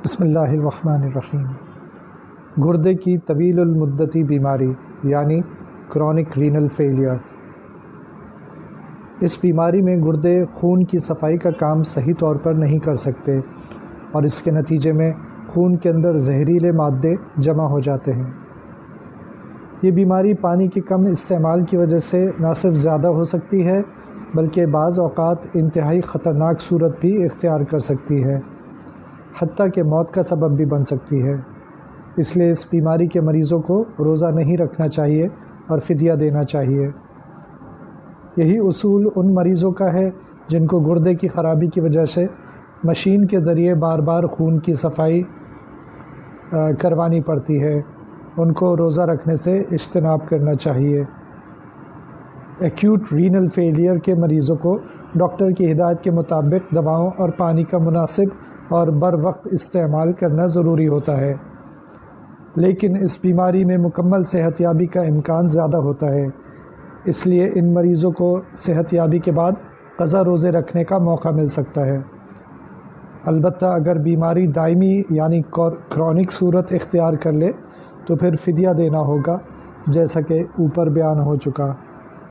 بسم اللہ الرحمن الرحیم۔ گردے کی طویل المدتی بیماری یعنی کرونک رینل فیلئر۔ اس بیماری میں گردے خون کی صفائی کا کام صحیح طور پر نہیں کر سکتے اور اس کے نتیجے میں خون کے اندر زہریلے مادے جمع ہو جاتے ہیں۔ یہ بیماری پانی کے کم استعمال کی وجہ سے نہ صرف زیادہ ہو سکتی ہے بلکہ بعض اوقات انتہائی خطرناک صورت بھی اختیار کر سکتی ہے، حتیٰ کہ موت کا سبب بھی بن سکتی ہے۔ اس لیے اس بیماری کے مریضوں کو روزہ نہیں رکھنا چاہیے اور فدیہ دینا چاہیے۔ یہی اصول ان مریضوں کا ہے جن کو گردے کی خرابی کی وجہ سے مشین کے ذریعے بار بار خون کی صفائی کروانی پڑتی ہے، ان کو روزہ رکھنے سے اجتناب کرنا چاہیے۔ ایکیوٹ رینل فیلئر کے مریضوں کو ڈاکٹر کی ہدایت کے مطابق دواؤں اور پانی کا مناسب اور بر وقت استعمال کرنا ضروری ہوتا ہے، لیکن اس بیماری میں مکمل صحت یابی کا امکان زیادہ ہوتا ہے، اس لیے ان مریضوں کو صحت یابی کے بعد قضا روزے رکھنے کا موقع مل سکتا ہے۔ البتہ اگر بیماری دائمی یعنی کرونک صورت اختیار کر لے تو پھر فدیہ دینا ہوگا، جیسا کہ اوپر بیان ہو چکا۔